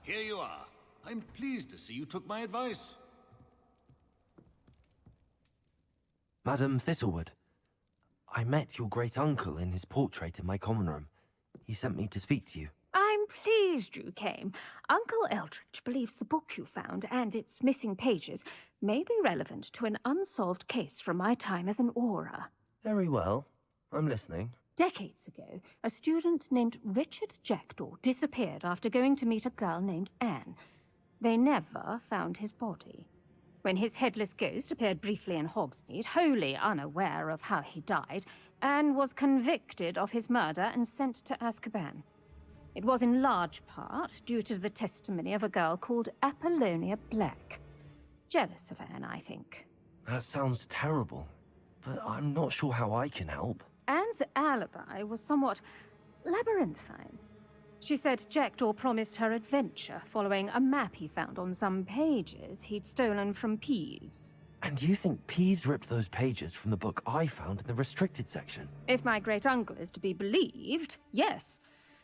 here you are. I'm pleased to see you took my advice. Madam Thistlewood, I met your great-uncle in his portrait in my common room. He sent me to speak to you. I'm pleased you came. Uncle Eldridge believes the book you found and its missing pages may be relevant to an unsolved case from my time as an aura. Very well. I'm listening. Decades ago, a student named Richard Jackdaw disappeared after going to meet a girl named Anne. They never found his body. When his headless ghost appeared briefly in Hogsmeade, wholly unaware of how he died, Anne was convicted of his murder and sent to Azkaban. It was in large part due to the testimony of a girl called Apollonia Black. Jealous of Anne, I think. That sounds terrible, but I'm not sure how I can help. Anne's alibi was somewhat labyrinthine. She said Jackdaw promised her adventure following a map he found on some pages he'd stolen from Peeves. And you think Peeves ripped those pages from the book I found in the restricted section? If my great-uncle is to be believed, yes.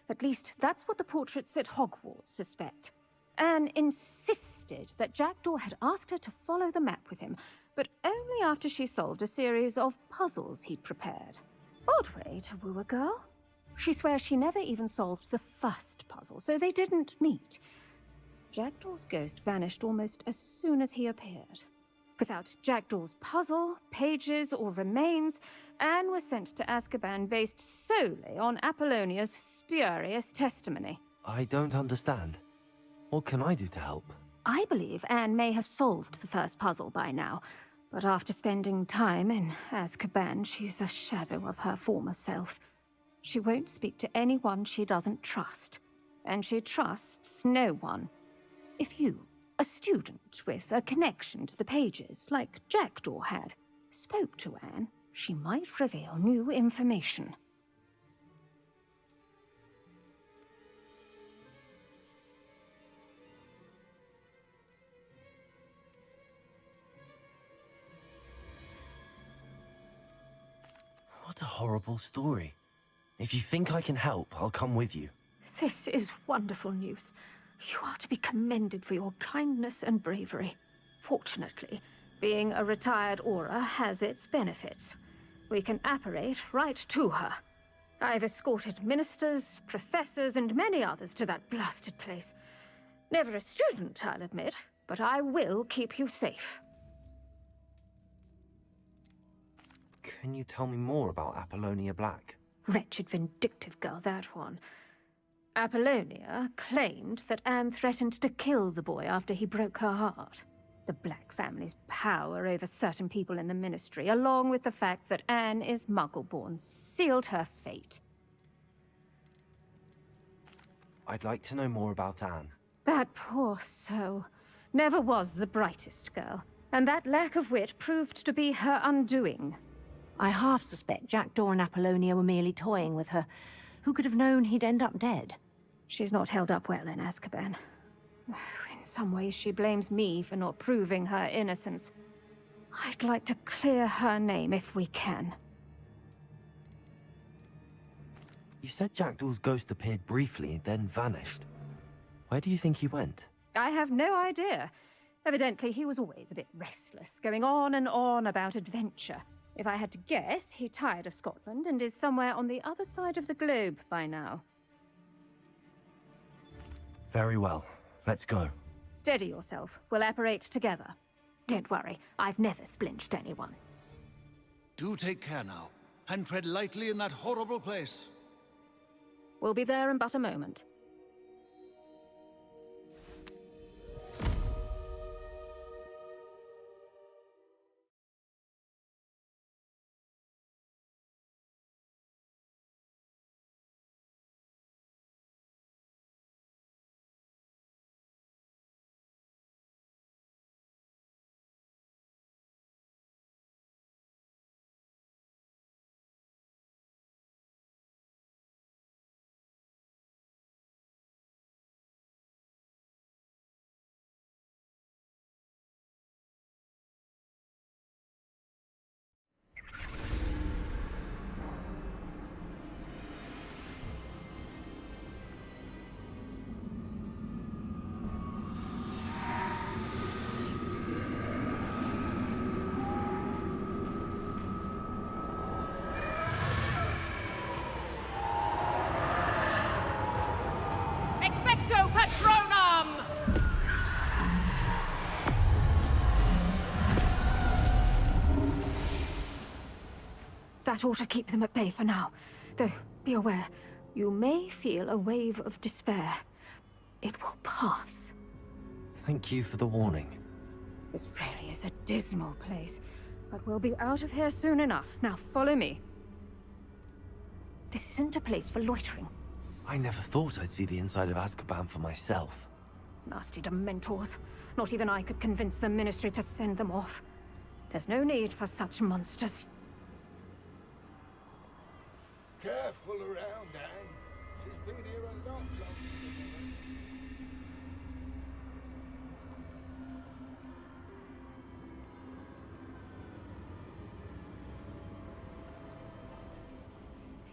At least that's what the portraits at Hogwarts suspect. Anne insisted that Jackdaw had asked her to follow the map with him, but only after she solved a series of puzzles he'd prepared. Odd way to woo a girl. She swears she never even solved the first puzzle, so they didn't meet. Jackdaw's ghost vanished almost as soon as he appeared. Without Jackdaw's puzzle, pages, or remains, Anne was sent to Azkaban based solely on Apollonia's spurious testimony. I don't understand. What can I do to help? I believe Anne may have solved the first puzzle by now, but after spending time in Azkaban, she's a shadow of her former self. She won't speak to anyone she doesn't trust, and she trusts no one. If you, a student with a connection to the pages, like Jackdaw had, spoke to Anne, she might reveal new information. What a horrible story. If you think I can help, I'll come with you. This is wonderful news. You are to be commended for your kindness and bravery. Fortunately, being a retired aura has its benefits. We can apparate right to her. I've escorted ministers, professors, and many others to that blasted place. Never a student, I'll admit, but I will keep you safe. Can you tell me more about Apollonia Black? Wretched, vindictive girl, that one. Apollonia claimed that Anne threatened to kill the boy after he broke her heart. The Black family's power over certain people in the ministry, along with the fact that Anne is Muggle-born, sealed her fate. I'd like to know more about Anne. That poor soul never was the brightest girl, and that lack of wit proved to be her undoing. I half suspect Jackdaw and Apollonia were merely toying with her. Who could have known he'd end up dead? She's not held up well in Azkaban. In some ways, she blames me for not proving her innocence. I'd like to clear her name if we can. You said Jackdaw's ghost appeared briefly, then vanished. Where do you think he went? I have no idea. Evidently, he was always a bit restless, going on and on about adventure. If I had to guess, he tired of Scotland and is somewhere on the other side of the globe by now. Very well. Let's go. Steady yourself. We'll apparate together. Don't worry, I've never splinched anyone. Do take care now, and tread lightly in that horrible place. We'll be there in but a moment. Expecto Patronum! That ought to keep them at bay for now. Though, be aware, you may feel a wave of despair. It will pass. Thank you for the warning. This really is a dismal place, but we'll be out of here soon enough. Now follow me. This isn't a place for loitering. I never thought I'd see the inside of Azkaban for myself. Nasty Dementors. Not even I could convince the Ministry to send them off. There's no need for such monsters. Careful around, Anne. She's been here a lot longer than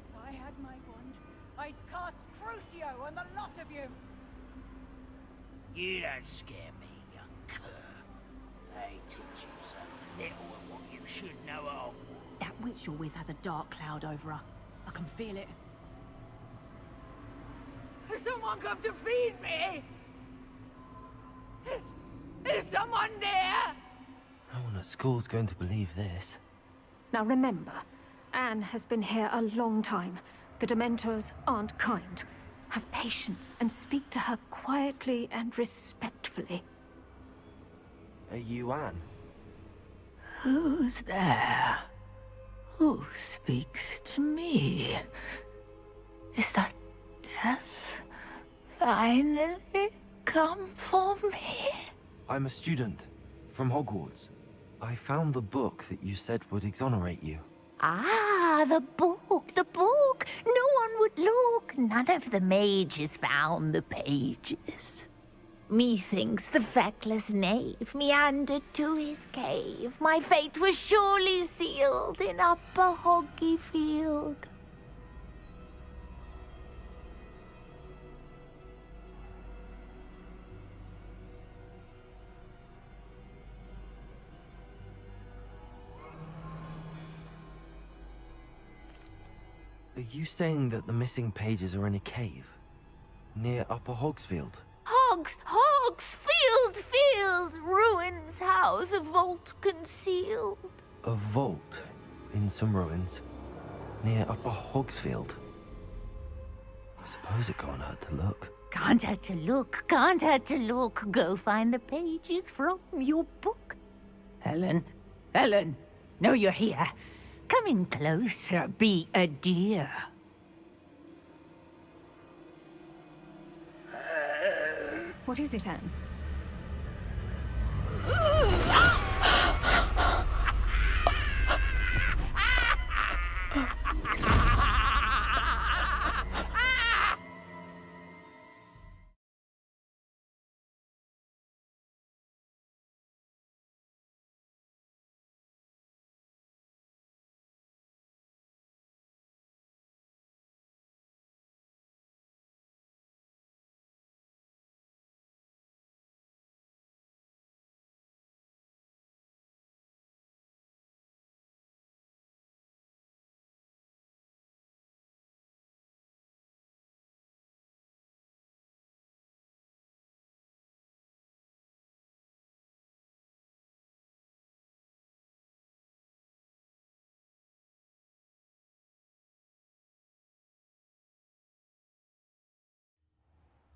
If I had my wand, I'd cast Crucio on the lot of you! You don't scare me, young cur. They teach you so little of what you should know at Hogwarts. That witch you're with has a dark cloud over her. I can feel it. Has someone come to feed me? Is someone near? No one at school's going to believe this. Now remember, Anne has been here a long time. The Dementors aren't kind. Have patience and speak to her quietly and respectfully. Are you Anne? Who's there? Who speaks to me? Is that death finally come for me? I'm a student from Hogwarts. I found the book that you said would exonerate you. Ah, the book, the book. No one would look. None of the mages found the pages. Methinks the feckless knave meandered to his cave. My fate was surely sealed in Upper Hoggyfield. Are you saying that the missing pages are in a cave? Near Upper Hogsfield? Field, ruins house, a vault concealed. A vault in some ruins near Upper Hogsfield. I suppose it can't hurt to look. Can't hurt to look. Go find the pages from your book. Helen, know you're here. Come in closer, be a dear. What is it, Anne?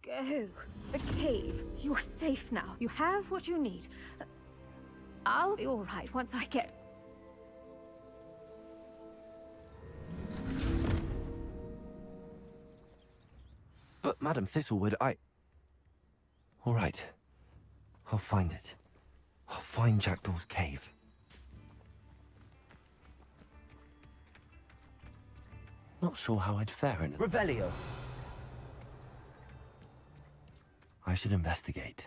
Go. The cave. You're safe now. You have what you need. I'll be all right once I get... But, Madam Thistlewood, All right. I'll find it. I'll find Jackdaw's cave. Not sure how I'd fare in it. Revelio. I should investigate.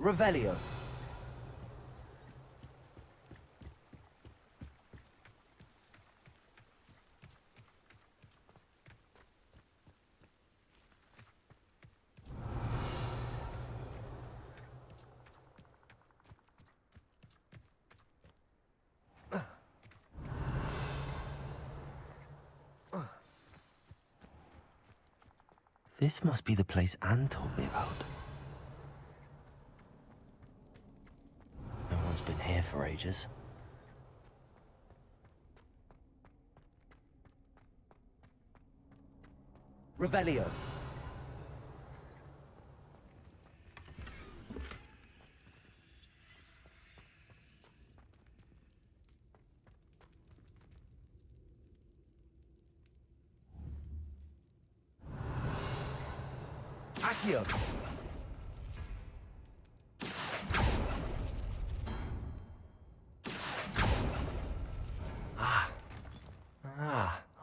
Revelio. This must be the place Anne told me about. No one's been here for ages. Revelio. Accio.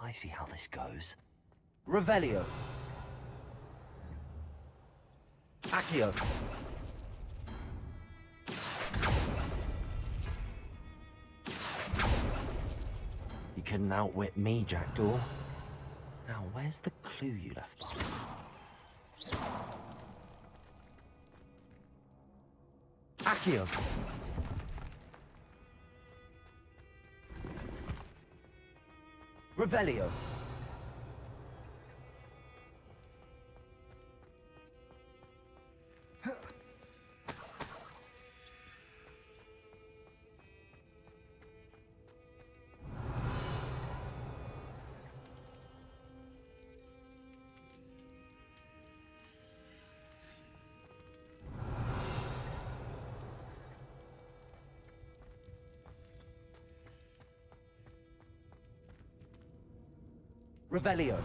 I see how this goes. Revelio. Accio. You couldn't outwit me, Jackdaw. Now, where's the clue you left behind? Accio. Revelio. Revelio.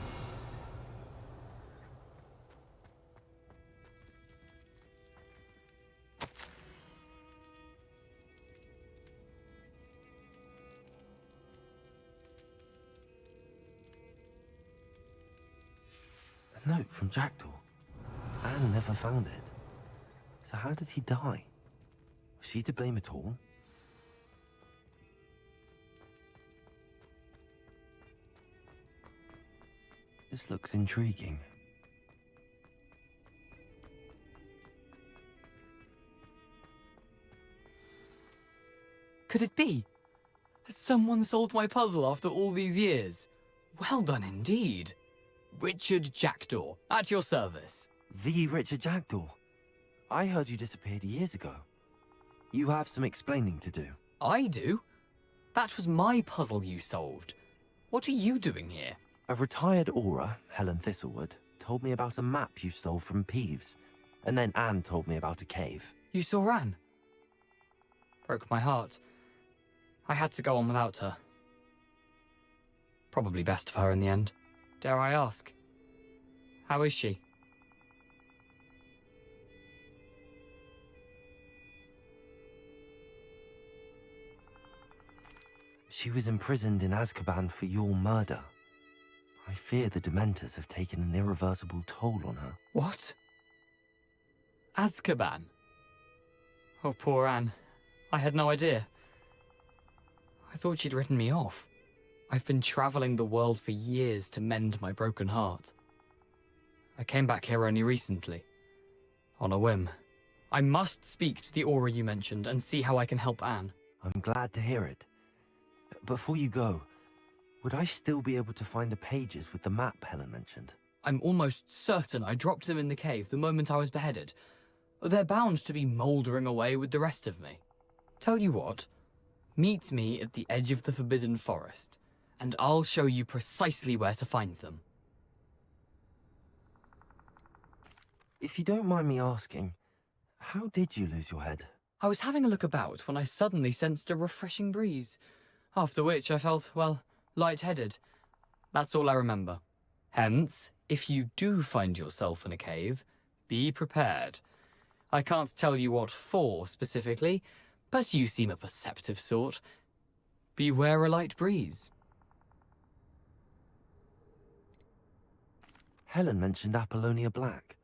A note from Jackdaw. Anne never found it. So how did he die? Was she to blame at all? This looks intriguing. Could it be? Has someone solved my puzzle after all these years? Well done indeed. Richard Jackdaw, at your service. The Richard Jackdaw? I heard you disappeared years ago. You have some explaining to do. I do? That was my puzzle you solved. What are you doing here? A retired aura, Helen Thistlewood, told me about a map you stole from Peeves, and then Anne told me about a cave. You saw Anne? Broke my heart. I had to go on without her. Probably best for her in the end. Dare I ask? How is she? She was imprisoned in Azkaban for your murder. I fear the Dementors have taken an irreversible toll on her. What? Azkaban? Oh, poor Anne. I had no idea. I thought she'd written me off. I've been traveling the world for years to mend my broken heart. I came back here only recently, on a whim. I must speak to the aura you mentioned and see how I can help Anne. I'm glad to hear it. Before you go, would I still be able to find the pages with the map Helen mentioned? I'm almost certain I dropped them in the cave the moment I was beheaded. They're bound to be mouldering away with the rest of me. Tell you what, meet me at the edge of the Forbidden Forest, and I'll show you precisely where to find them. If you don't mind me asking, how did you lose your head? I was having a look about when I suddenly sensed a refreshing breeze, after which I felt, well, lightheaded. That's all I remember. Hence, if you do find yourself in a cave, be prepared. I can't tell you what for specifically, but you seem a perceptive sort. Beware a light breeze. Helen mentioned Apollonia Black.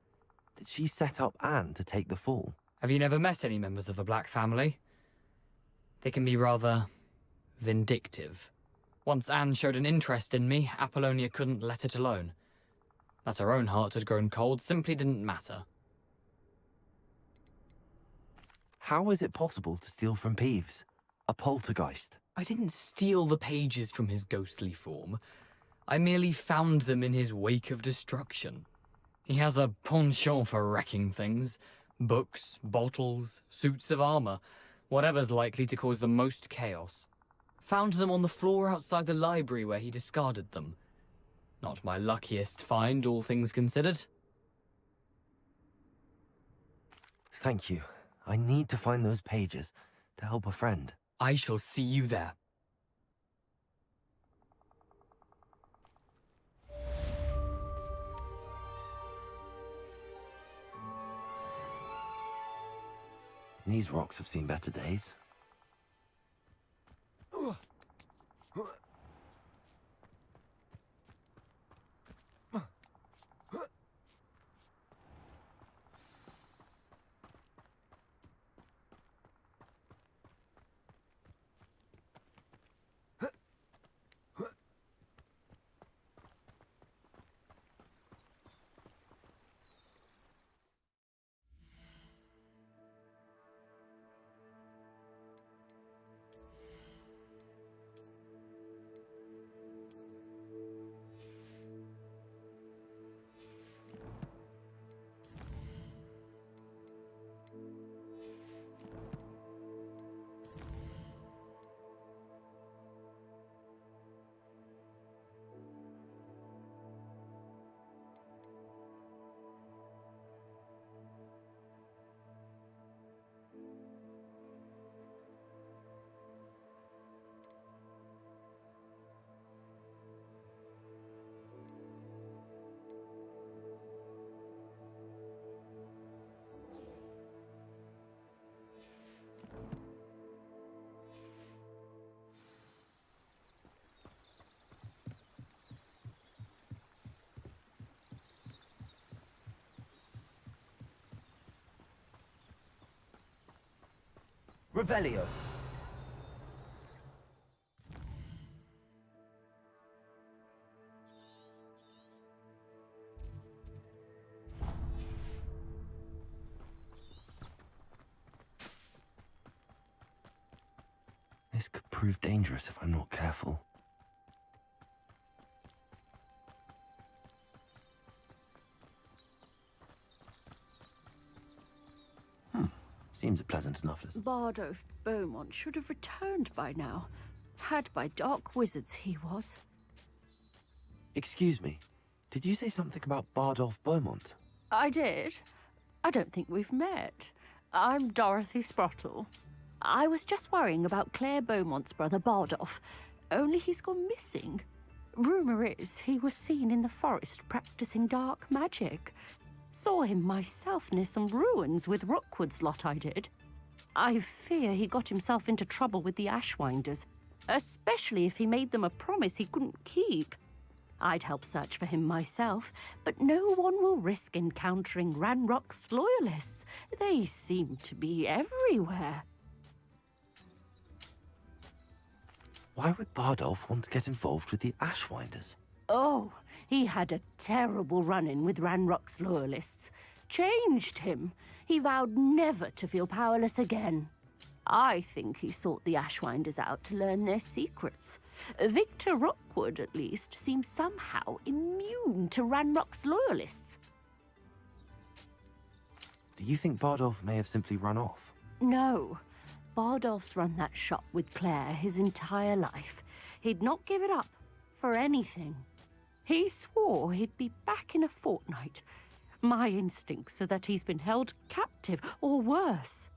Did she set up Anne to take the fall? Have you never met any members of the Black family? They can be rather vindictive. Once Anne showed an interest in me, Apollonia couldn't let it alone. That her own heart had grown cold simply didn't matter. How is it possible to steal from Peeves? A poltergeist? I didn't steal the pages from his ghostly form. I merely found them in his wake of destruction. He has a penchant for wrecking things. Books, bottles, suits of armor, whatever's likely to cause the most chaos. Found them on the floor outside the library where he discarded them. Not my luckiest find, all things considered. Thank you. I need to find those pages to help a friend. I shall see you there. These rocks have seen better days. Revelio. This could prove dangerous if I'm not careful. Seems a pleasant enough listen. Bardolph Beaumont should have returned by now. Had by dark wizards, he was. Excuse me, did you say something about Bardolph Beaumont? I did. I don't think we've met. I'm Dorothy Sprottle. I was just worrying about Claire Beaumont's brother Bardolph, only he's gone missing. Rumour is he was seen in the forest practicing dark magic. Saw him myself near some ruins with Rookwood's lot I did. I fear he got himself into trouble with the Ashwinders, especially if he made them a promise he couldn't keep. I'd help search for him myself, but no one will risk encountering Ranrock's loyalists. They seem to be everywhere. Why would Bardolph want to get involved with the Ashwinders? Oh, he had a terrible run-in with Ranrock's loyalists. Changed him. He vowed never to feel powerless again. I think he sought the Ashwinders out to learn their secrets. Victor Rookwood, at least, seems somehow immune to Ranrock's loyalists. Do you think Bardolph may have simply run off? No. Bardolph's run that shop with Claire his entire life. He'd not give it up for anything. He swore he'd be back in a fortnight. My instincts are that he's been held captive, or worse.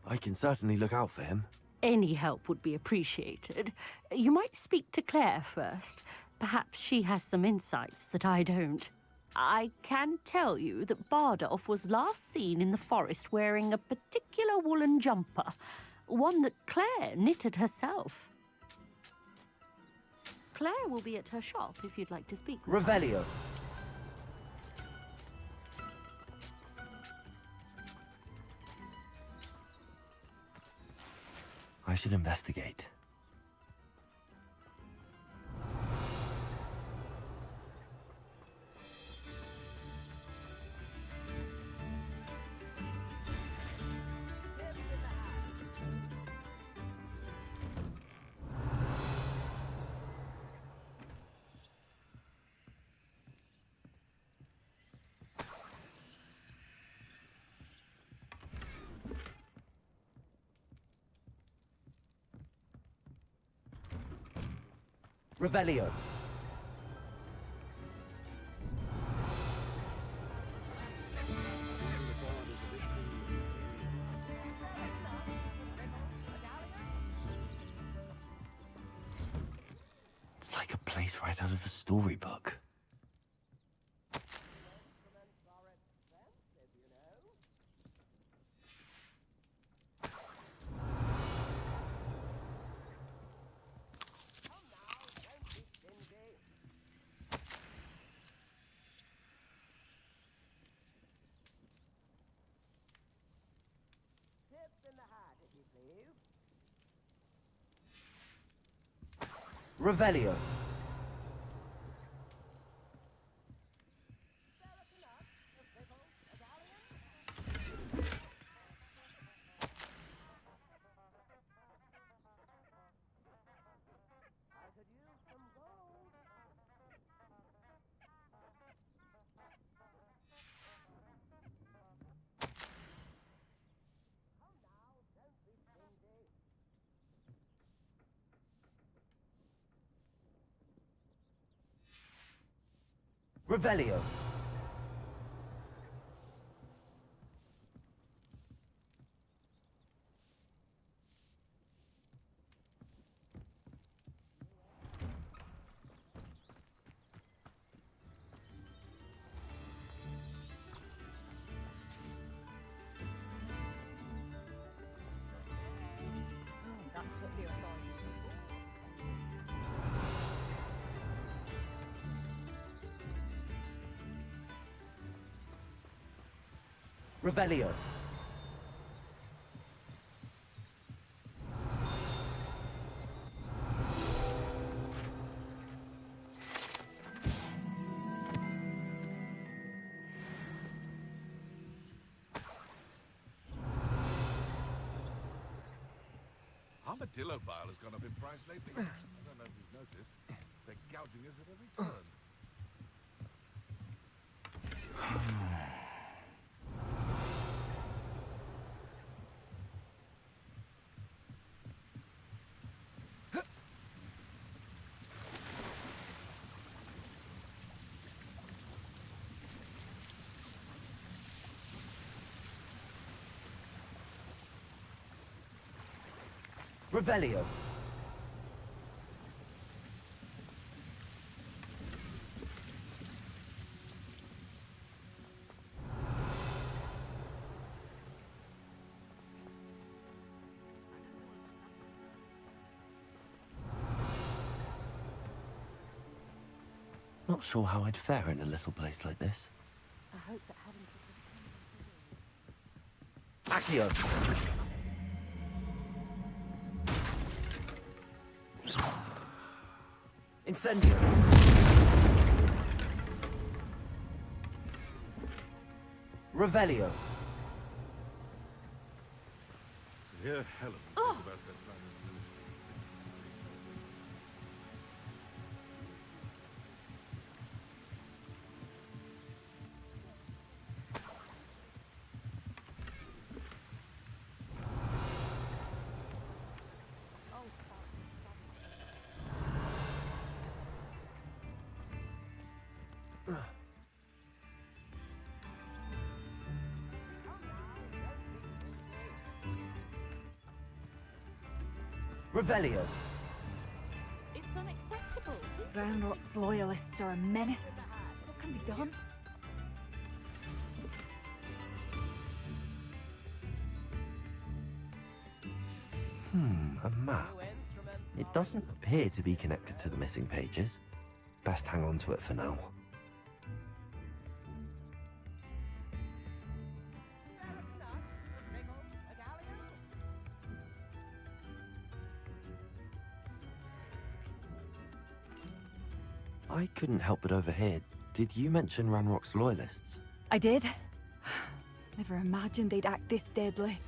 I can certainly look out for him. Any help would be appreciated. You might speak to Claire first. Perhaps she has some insights that I don't. I can tell you that Bardolph was last seen in the forest wearing a particular woolen jumper, one that Claire knitted herself. Claire will be at her shop if you'd like to speak with her. Revelio. I should investigate. Revelio. It's like a place right out of a storybook. Revelio. Revelio. That's what the authorities Revelio. Armadillo bile has gone up in price lately. I don't know if you've noticed. They're gouging us at every turn. Revelio. Not sure how I'd fare in a little place like this. I hope that having Accio. Incendio. Revelio. Yeah, Helen. Oh. About that plan is Revelio. it's unacceptable. Round Rock's loyalists are a menace. What can be done? A map. It doesn't appear to be connected to the missing pages. Best hang on to it for now. I couldn't help but overhear. Did you mention Ranrock's loyalists? I did. Never imagined they'd act this deadly.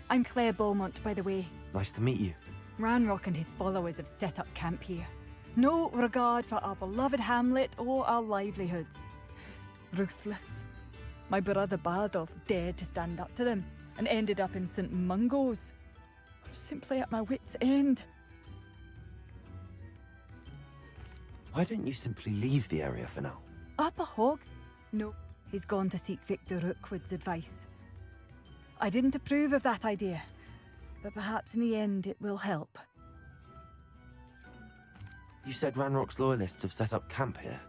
I'm Claire Beaumont, by the way. Nice to meet you. Ranrock and his followers have set up camp here. No regard for our beloved hamlet or our livelihoods. Ruthless. My brother Bardolph dared to stand up to them and ended up in St. Mungo's. I'm simply at my wit's end. Why don't you simply leave the area for now? Upper Hogs? No, he's gone to seek Victor Rookwood's advice. I didn't approve of that idea, but perhaps in the end it will help. You said Ranrock's loyalists have set up camp here.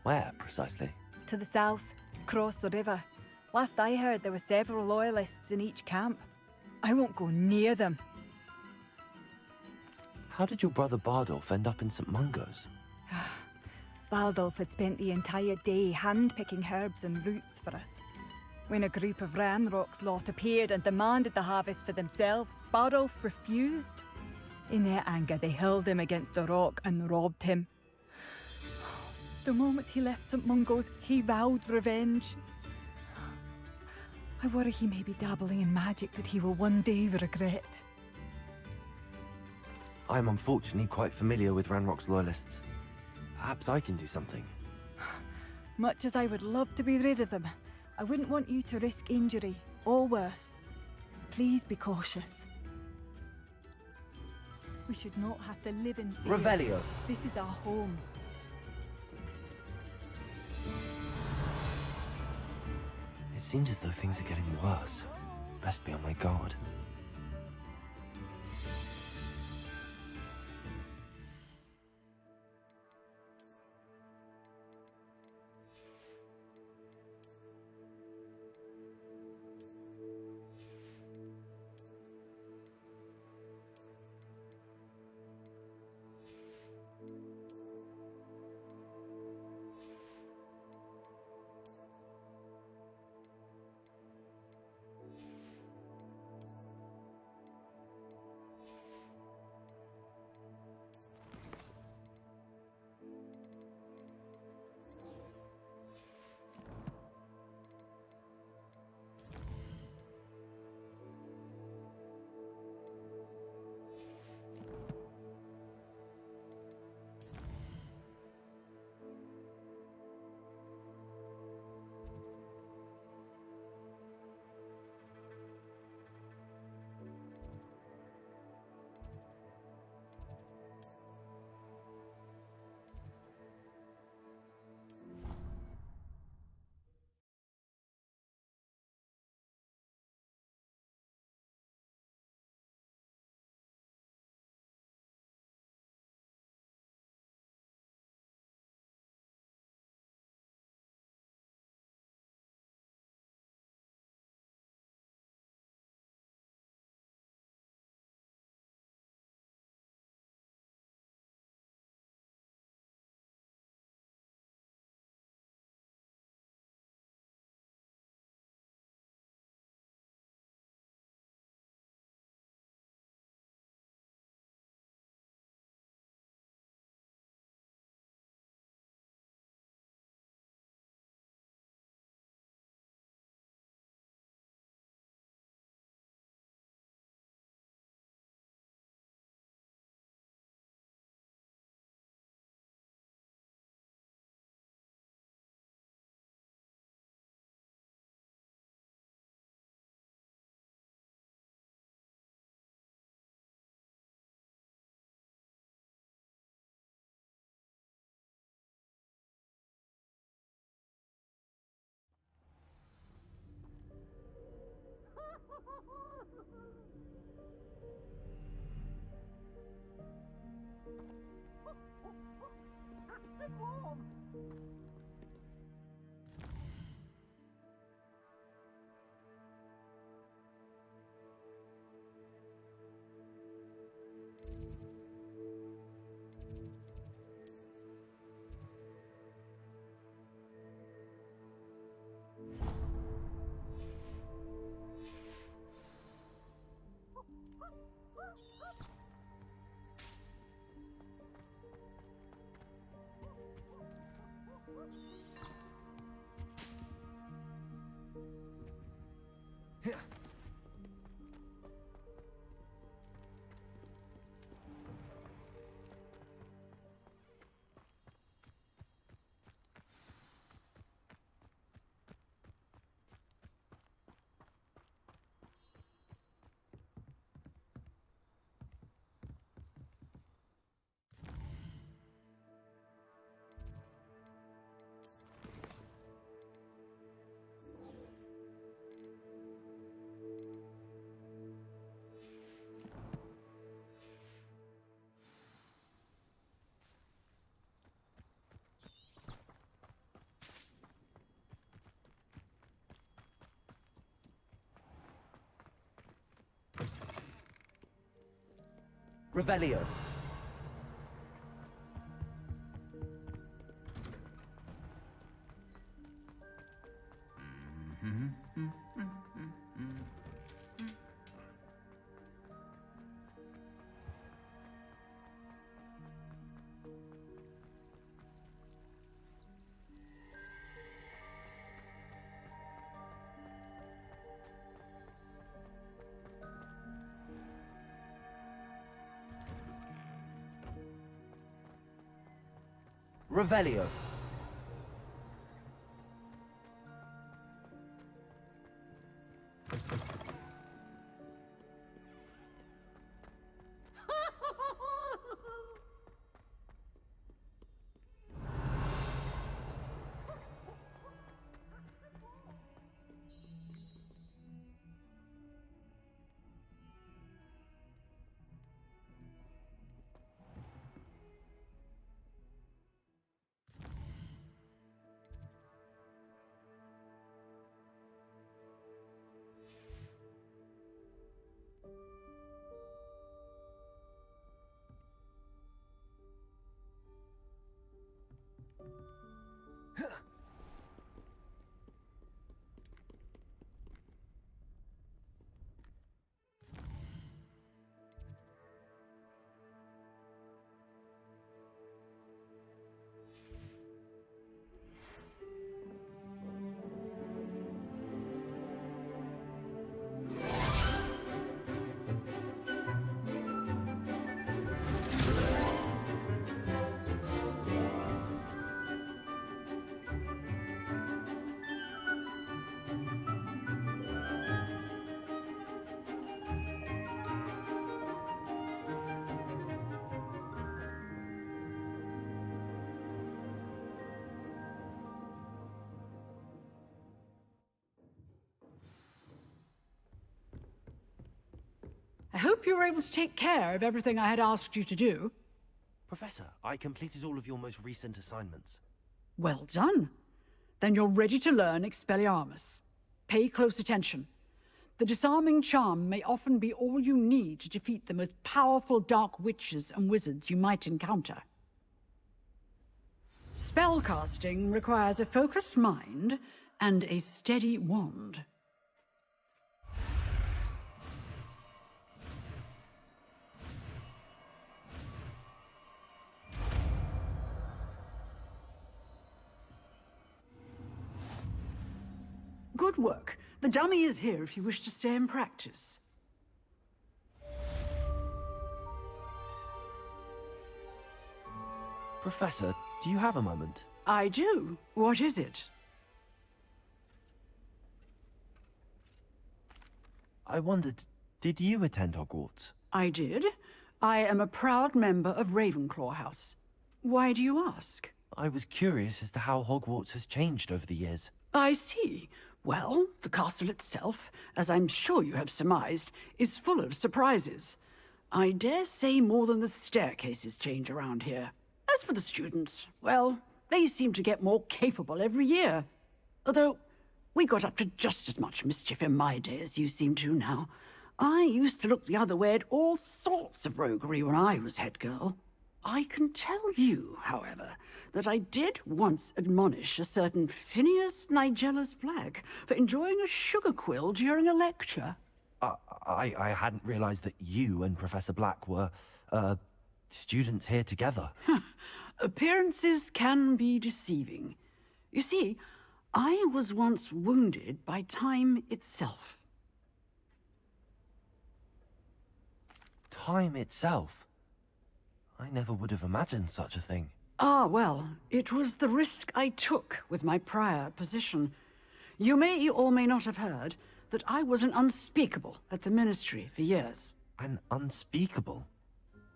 Where, precisely? To the south, across the river. Last I heard, there were several loyalists in each camp. I won't go near them. How did your brother Bardolph end up in St. Mungo's? Bardolph had spent the entire day hand-picking herbs and roots for us. When a group of Ranrock's lot appeared and demanded the harvest for themselves, Bardolph refused. In their anger, they hurled him against a rock and robbed him. The moment he left St. Mungo's, he vowed revenge. I worry he may be dabbling in magic that he will one day regret. I'm unfortunately quite familiar with Ranrock's loyalists. Perhaps I can do something. Much as I would love to be rid of them, I wouldn't want you to risk injury, or worse. Please be cautious. We should not have to live in fear. Revelio. This is our home. It seems as though things are getting worse. Best be on my guard. Revelio. Revelio. I hope you were able to take care of everything I had asked you to do. Professor, I completed all of your most recent assignments. Well done. Then you're ready to learn ЭКСПЕЛЛИАРМУS. Pay close attention. The disarming charm may often be all you need to defeat the most powerful dark witches and wizards you might encounter. Spellcasting requires a focused mind and a steady wand. Good work. The dummy is here if you wish to stay and practice. Professor, do you have a moment? I do. What is it? I wondered, did you attend Hogwarts? I did. I am a proud member of Ravenclaw House. Why do you ask? I was curious as to how Hogwarts has changed over the years. I see. Well, the castle itself, as I'm sure you have surmised, is full of surprises. I dare say more than the staircases change around here. As for the students, well, they seem to get more capable every year. Although, we got up to just as much mischief in my day as you seem to now. I used to look the other way at all sorts of roguery when I was head girl. I can tell you, however, that I did once admonish a certain Phineas Nigellus Black for enjoying a sugar quill during a lecture. I hadn't realized that you and Professor Black were, students here together. Appearances can be deceiving. You see, I was once wounded by time itself. Time itself? I never would have imagined such a thing. Ah, well, it was the risk I took with my prior position. You may or may not have heard that I was an unspeakable at the Ministry for years. An unspeakable?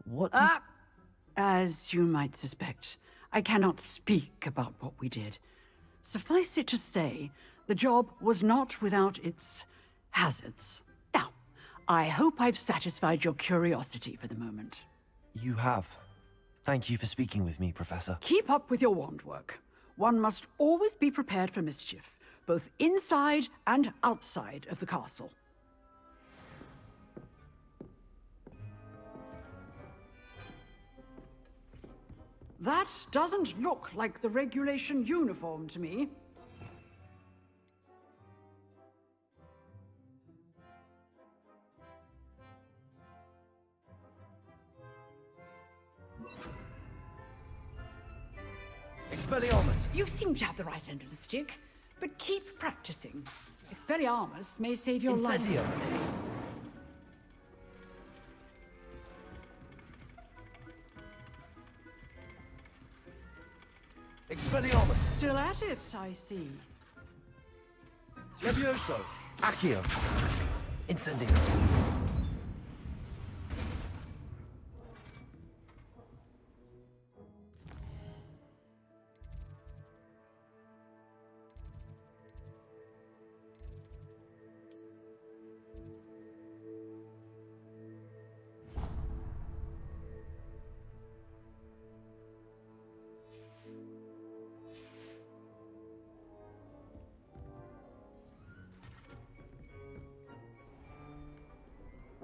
What does... As you might suspect, I cannot speak about what we did. Suffice it to say, the job was not without its hazards. Now, I hope I've satisfied your curiosity for the moment. You have. Thank you for speaking with me, Professor. Keep up with your wand work. One must always be prepared for mischief, both inside and outside of the castle. That doesn't look like the regulation uniform to me. Expelliarmus! You seem to have the right end of the stick, but keep practicing. Expelliarmus may save your Incendio! life. Expelliarmus! Still at it, I see. Levioso! Accio! Incendio!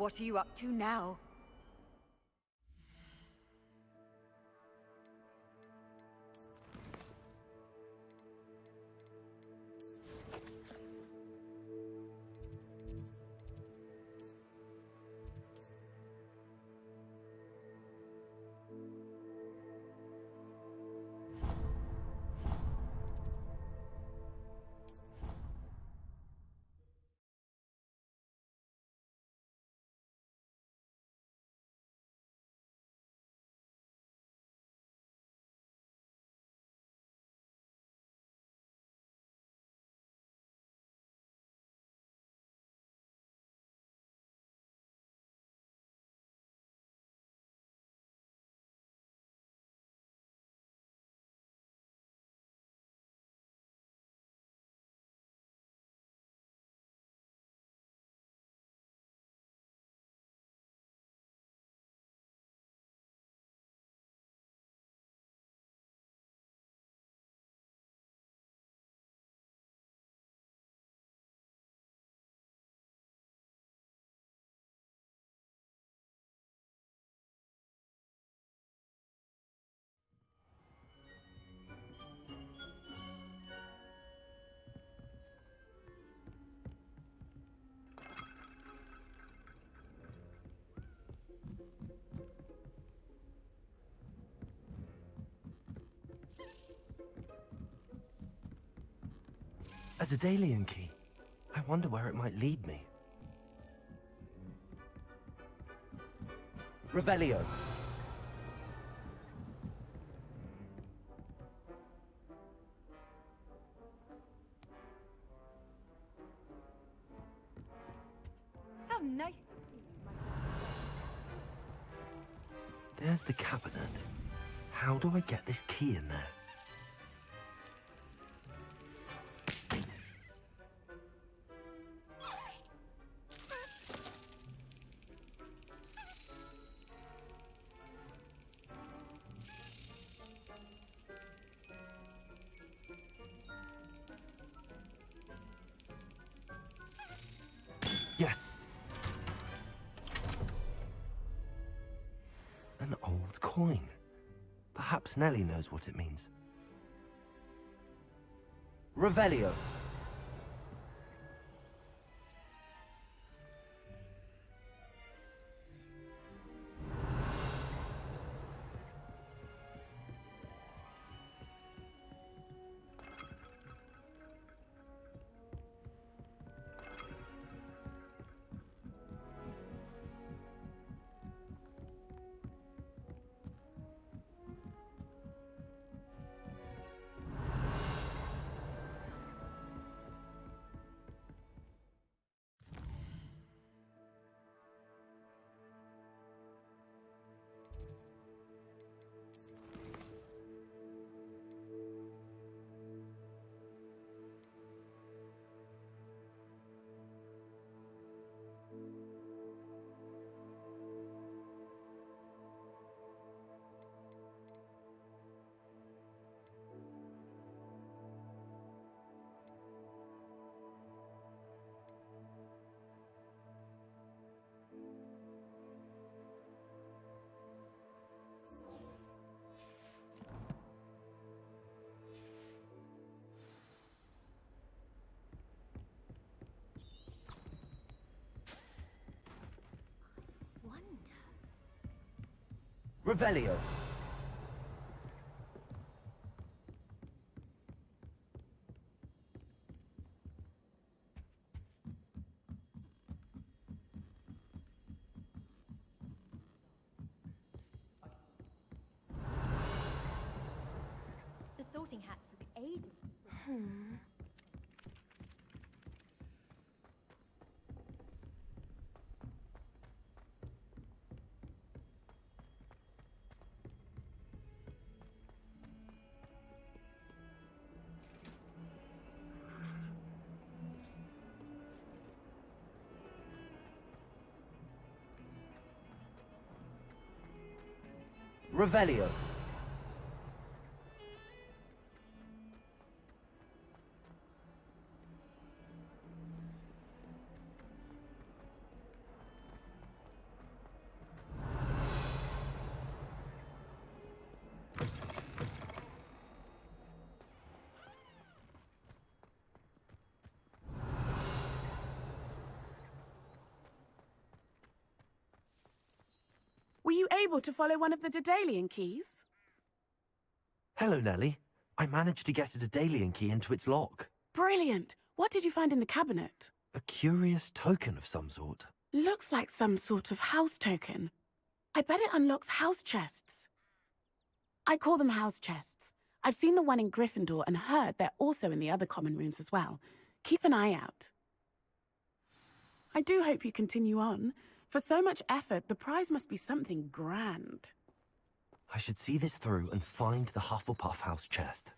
What are you up to now? A Daedalian key. I wonder where it might lead me. Revelio. How nice. There's the cabinet. How do I get this key in there? Yes. An old coin. Perhaps Nellie knows what it means. Revelio. Revelio. The sorting hat took ages. Revelio. Were you able to follow one of the Daedalian keys? Hello, Nellie. I managed to get a Daedalian key into its lock. Brilliant! What did you find in the cabinet? A curious token of some sort. Looks like some sort of house token. I bet it unlocks house chests. I call them house chests. I've seen the one in Gryffindor and heard they're also in the other common rooms as well. Keep an eye out. I do hope you continue on. For so much effort, the prize must be something grand. I should see this through and find the Hufflepuff house chest.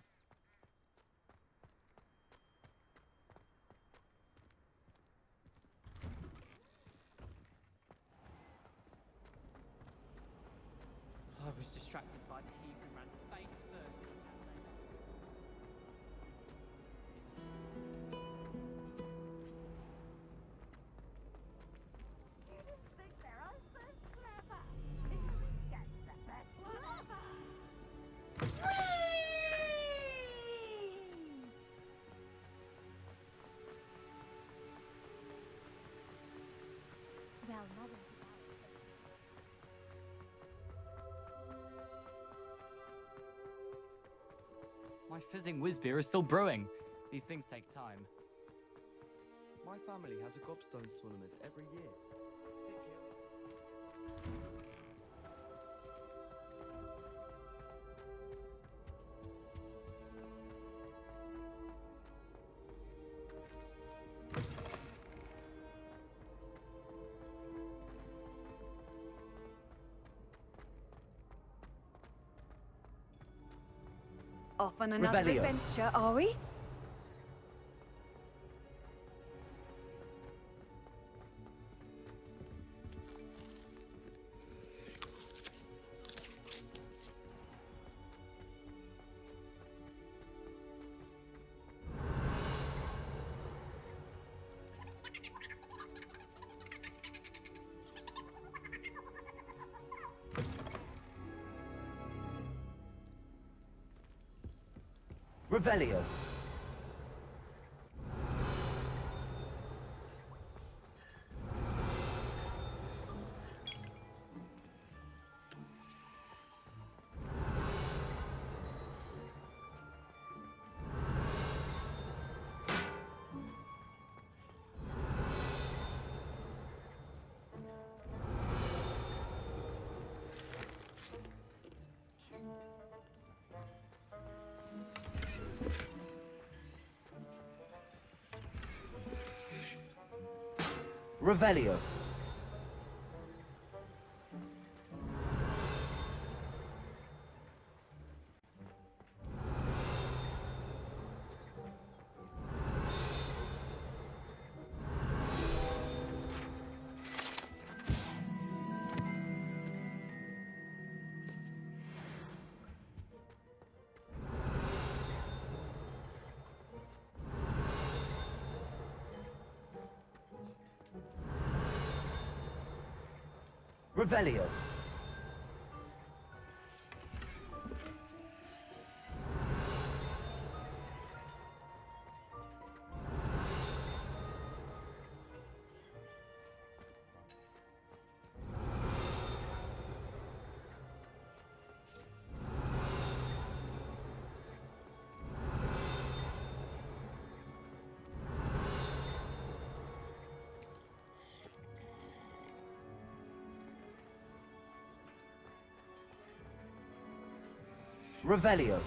I was distracted by the keys and ran face first. My fizzing whiz beer is still brewing. These things take time. My family has a gobstones tournament every year. Off on another Revelio. adventure, are we? Revelio. Revelio. Revelio. Revelio.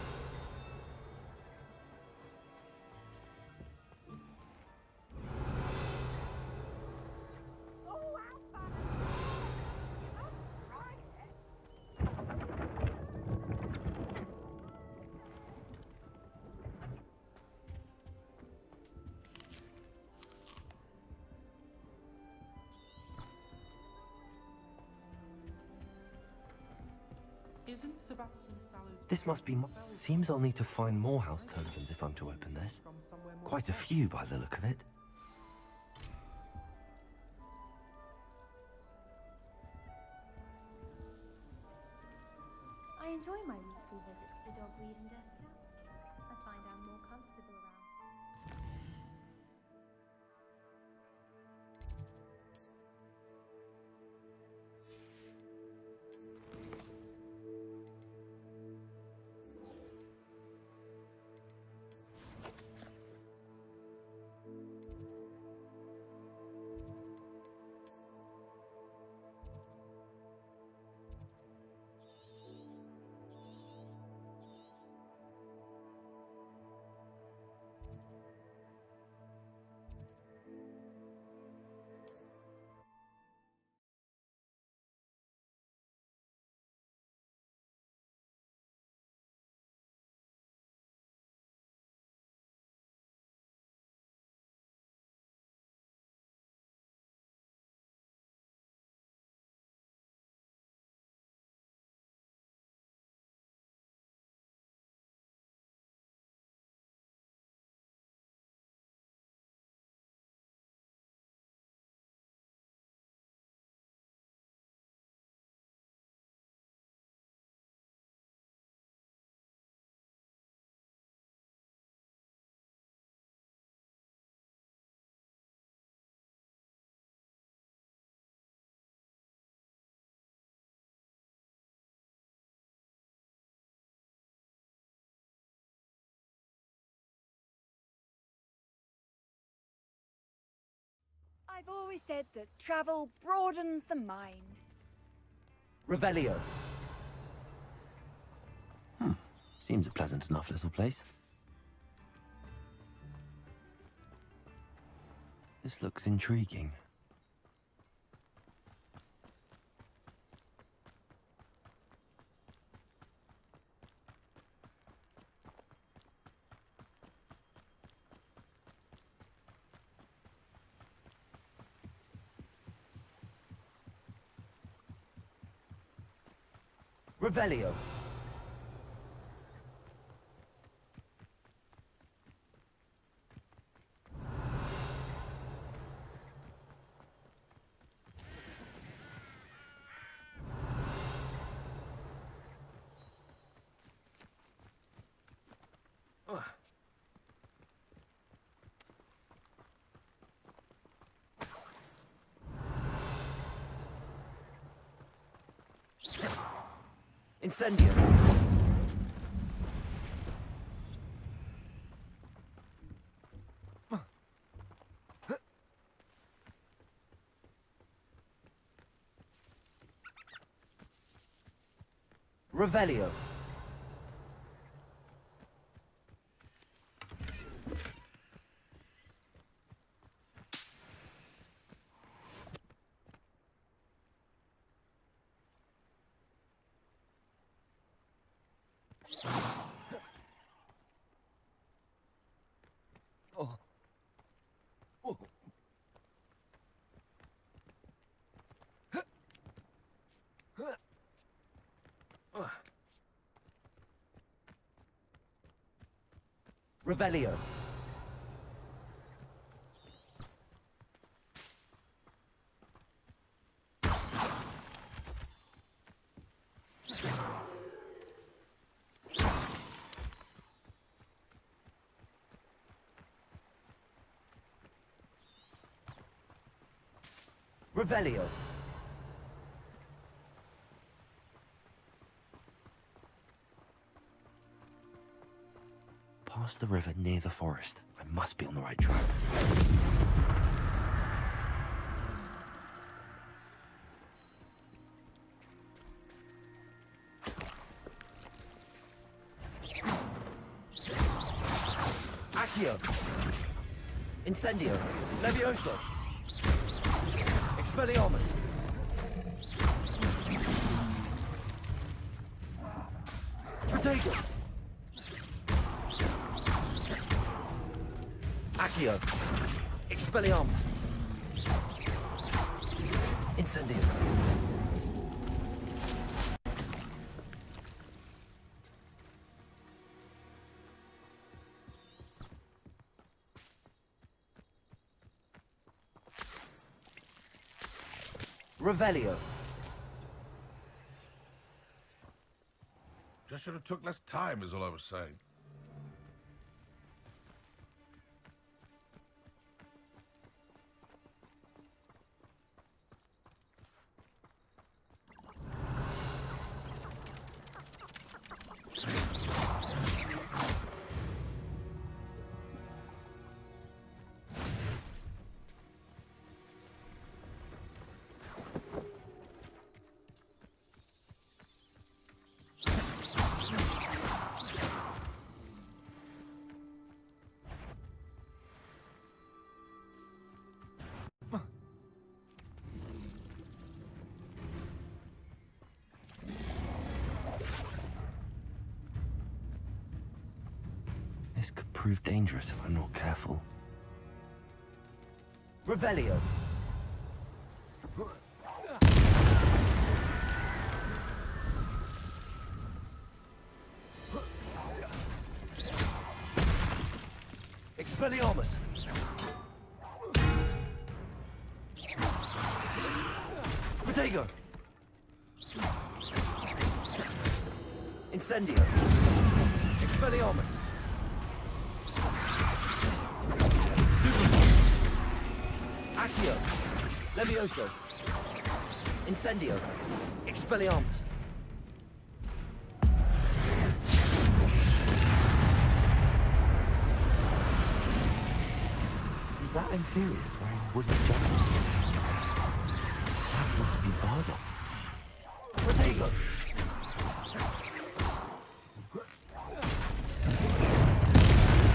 This must be. Seems I'll need to find more house tokens if I'm to open this. Quite a few by the look of it. I enjoy my weekly visits to dog reading desk. I find I'm more comfortable around. I've always said that travel broadens the mind. Revelio. Seems a pleasant enough little place. This looks intriguing. Revelio. Incendio. Revelio. Revelio. Revelio. Past the river near the forest. I must be on the right track. Incendio. Levioso. Expelliarmus. Protego. Accio. Expelliarmus. Incendio. Revelio. Just should have took less time, is all I was saying. This could prove dangerous if I'm not careful. Revelio. Expelliarmus. Protego. Incendio. Expelliarmus. Accio. Levioso. Incendio. Expelliarmus. Is that Inferior's wearing wooden jumpers? That must be Bardolph. Protego.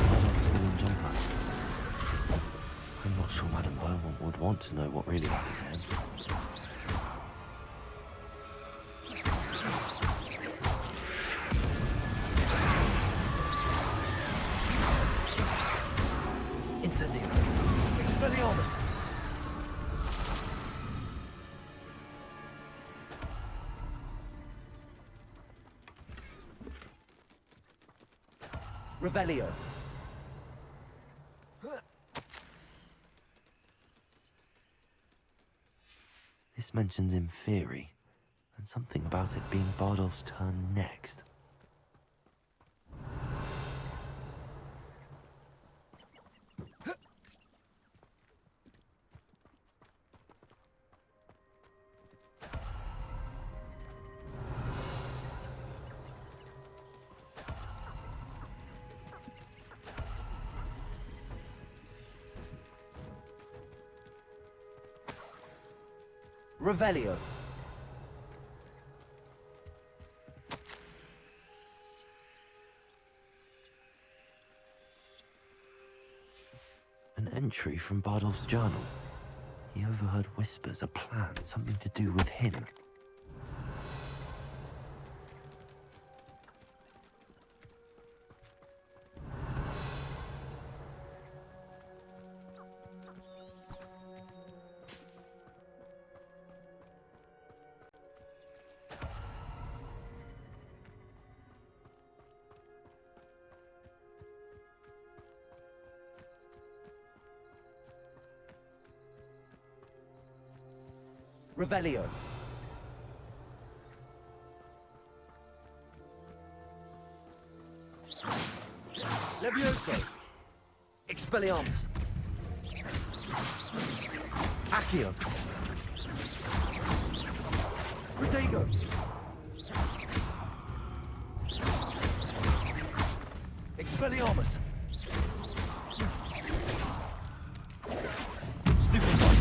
Bardolph's wooden jumper. I'm not sure Madame Beaumont would want to know what really happened to him. Incendio. Expelliarmus. Revelio. This mentions Inferi, and something about it being Bardolph's turn next. Revelio. An entry from Bardolph's journal. He overheard whispers, a plan, something to do with him. Revelio. Levioso. Expelliarmus. Accio. Protego. Expelliarmus. Stupid one.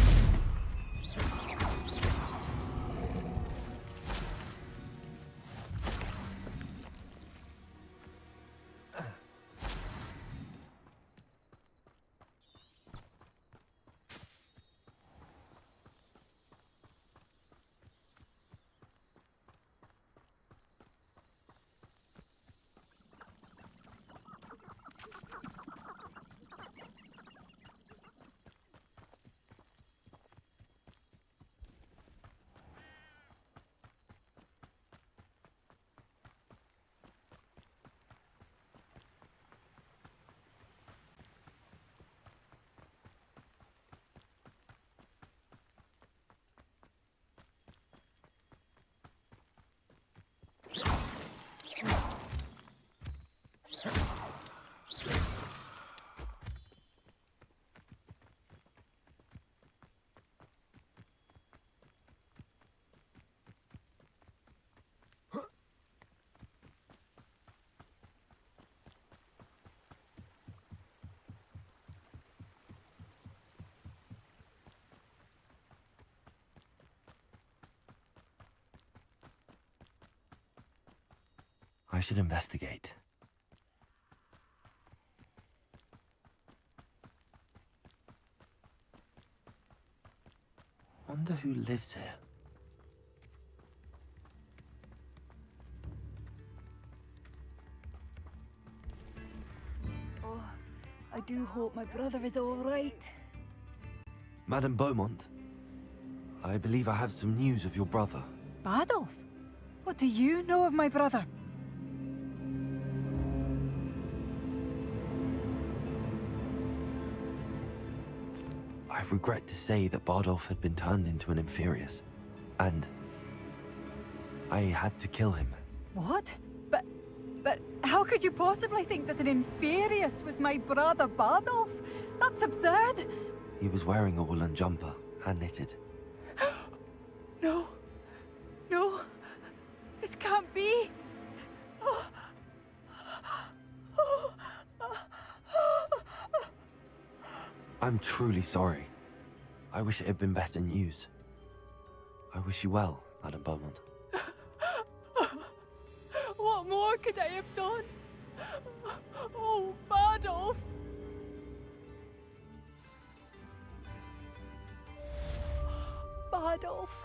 I should investigate. Wonder who lives here. Oh, I do hope my brother is all right. Madame Beaumont, I believe I have some news of your brother. Badolf? What do you know of my brother? I regret to say that Bardolph had been turned into an Inferius, and I had to kill him. What? But how could you possibly think that an Inferius was my brother Bardolph? That's absurd! He was wearing a woolen jumper, hand-knitted. No. No. This can't be. Oh. Oh. I'm truly sorry. I wish it had been better news. I wish you well, Madame Beaumont. What more could I have done? Oh, Bardolph! Bardolph,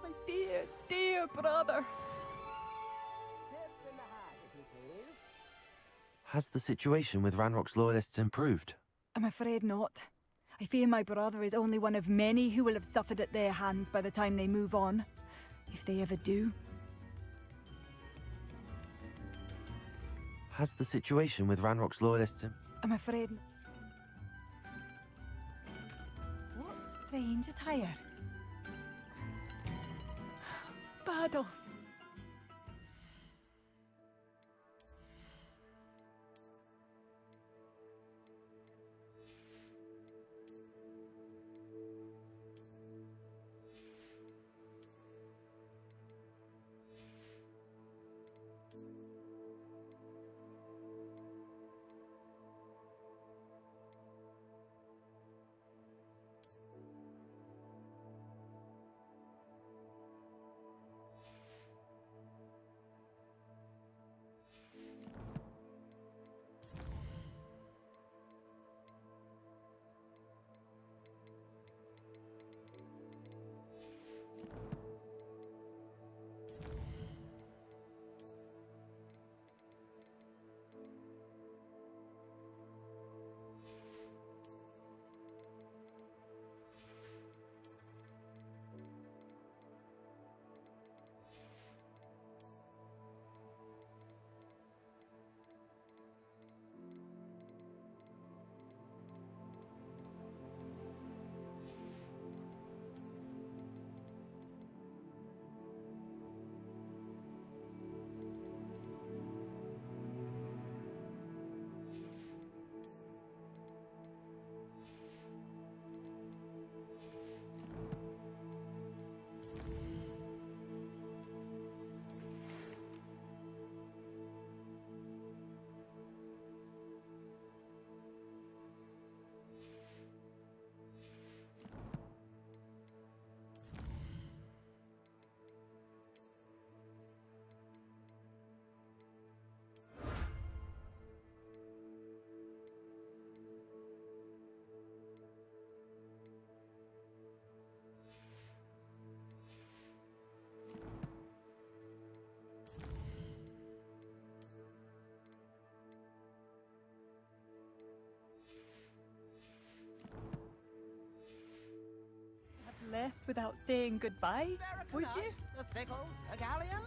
my dear, dear brother. Has the situation with Ranrock's loyalists improved? I'm afraid not. I fear my brother is only one of many who will have suffered at their hands by the time they move on. If they ever do. Has the situation with Ranrock's loyalists I'm afraid... What strange attire? Bardolph. Left without saying goodbye, would you? A sickle, a galleon,